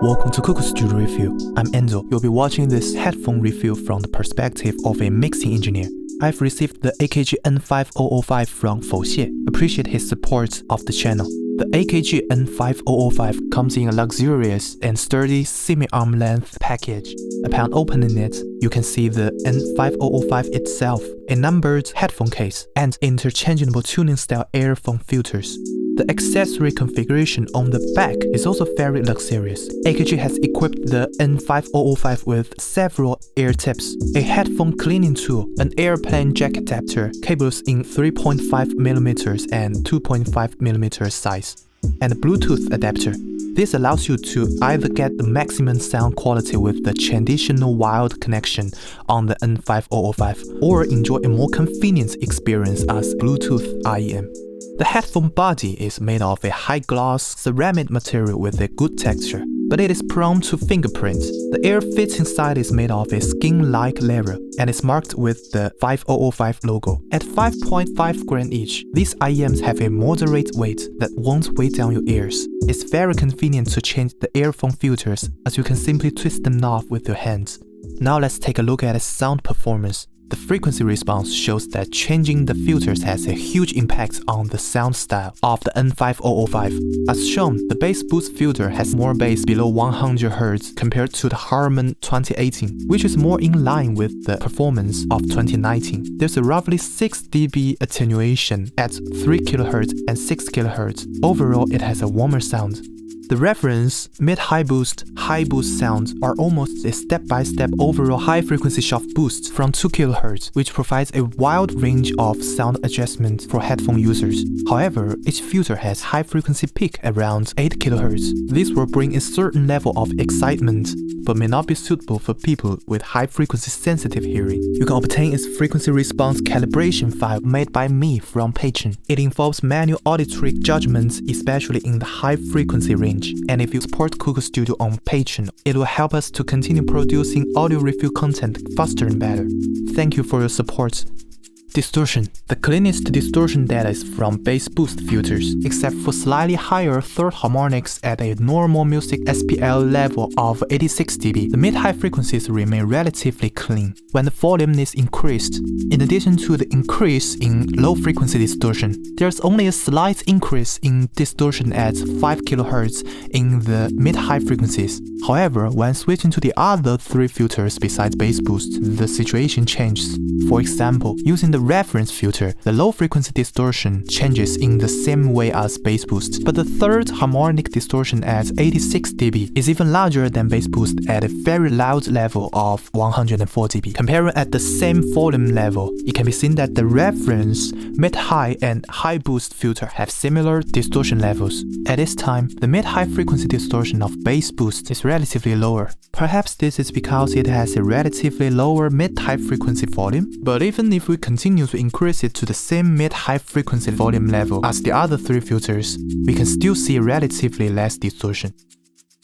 Welcome to Cuckoo Studio Review. I'm Enzo. You'll be watching this headphone review from the perspective of a mixing engineer. I've received the AKG N5005 from Foxie. Appreciate his support of the channel. The AKG N5005 comes in a luxurious and sturdy semi-arm length package. Upon opening it, you can see the N5005 itself, a numbered headphone case, and interchangeable tuning style earphone filters. The accessory configuration on the back is also very luxurious. AKG has equipped the N5005 with several ear tips, a headphone cleaning tool, an airplane jack adapter, cables in 3.5mm and 2.5mm size, and a Bluetooth adapter. This allows you to either get the maximum sound quality with the traditional wired connection on the N5005 or enjoy a more convenient experience as Bluetooth IEM. The headphone body is made of a high-gloss ceramic material with a good texture, but it is prone to fingerprints. The air-fitting side is made of a skin-like leather and is marked with the 5005 logo. At 5.5 grams each, these IEMs have a moderate weight that won't weigh down your ears. It's very convenient to change the earphone filters, as you can simply twist them off with your hands. Now let's take a look at its sound performance. The frequency response shows that changing the filters has a huge impact on the sound style of the N5005. As shown, the bass boost filter has more bass below 100 Hz compared to the Harman 2018, which is more in line with the performance of 2019. There's a roughly 6 dB attenuation at 3 kHz and 6 kHz. Overall, it has a warmer sound. The reference mid-high boost, high boost sounds are almost a step-by-step overall high-frequency sharp boost from 2 kHz, which provides a wide range of sound adjustment for headphone users. However, each filter has high-frequency peak around 8 kHz. This will bring a certain level of excitement, but may not be suitable for people with high-frequency sensitive hearing. You can obtain its frequency response calibration file made by me from Patreon. It involves manual auditory judgments, especially in the high-frequency range. And if you support Cuckoo Studio on Patreon, it will help us to continue producing audio review content faster and better. Thank you for your support. Distortion. The cleanest distortion data is from bass boost filters, except for slightly higher third harmonics at a normal music SPL level of 86 dB. The mid-high frequencies remain relatively clean when the volume is increased. In addition to the increase in low-frequency distortion, there's only a slight increase in distortion at 5 kHz in the mid-high frequencies. However, when switching to the other three filters besides bass boost, the situation changes. For example, using the reference filter, the low-frequency distortion changes in the same way as bass boost, but the third harmonic distortion at 86 dB is even larger than bass boost at a very loud level of 104 dB. Comparing at the same volume level, it can be seen that the reference, mid-high and high boost filter have similar distortion levels. At this time, the mid-high frequency distortion of bass boost is relatively lower. Perhaps this is because it has a relatively lower mid-high frequency volume, but even if we continue to increase it to the same mid-high frequency volume level as the other three filters, we can still see relatively less distortion.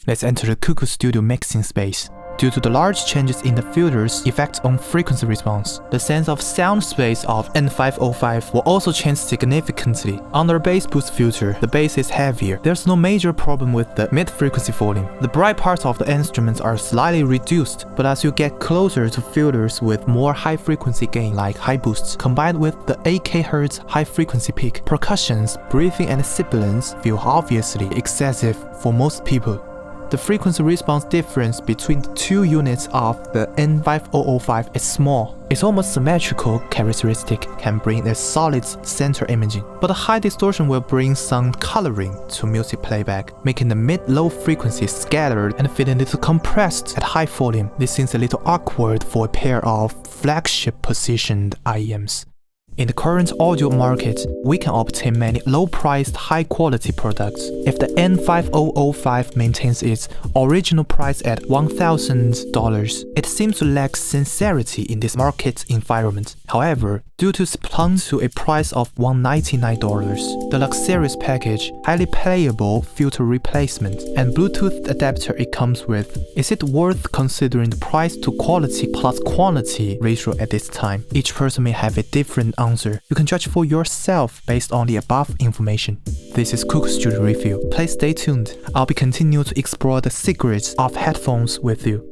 Let's enter the Cuckoo Studio mixing space. Due to the large changes in the filter's effect on frequency response, the sense of sound space of N5005 will also change significantly. Under a bass boost filter, the bass is heavier. There's no major problem with the mid-frequency volume. The bright parts of the instruments are slightly reduced, but as you get closer to filters with more high-frequency gain like high boosts, combined with the 8 kHz high-frequency peak, percussions, breathing and sibilance feel obviously excessive for most people. The frequency response difference between the two units of the N5005 is small. Its almost symmetrical characteristic can bring a solid center imaging, but the high distortion will bring some coloring to music playback, making the mid-low frequencies scattered and feeling a little compressed at high volume. This seems a little awkward for a pair of flagship-positioned IEMs. In the current audio market, we can obtain many low-priced, high-quality products. If the N5005 maintains its original price at $1,000, it seems to lack sincerity in this market environment. However, due to its plunge to a price of $199, the luxurious package, highly playable filter replacement, and Bluetooth adapter it comes with, is it worth considering the price to quality plus quantity ratio at this time? Each person may have a different answer. You can judge for yourself based on the above information. This is Cook Studio Review. Please stay tuned. I'll be continuing to explore the secrets of headphones with you.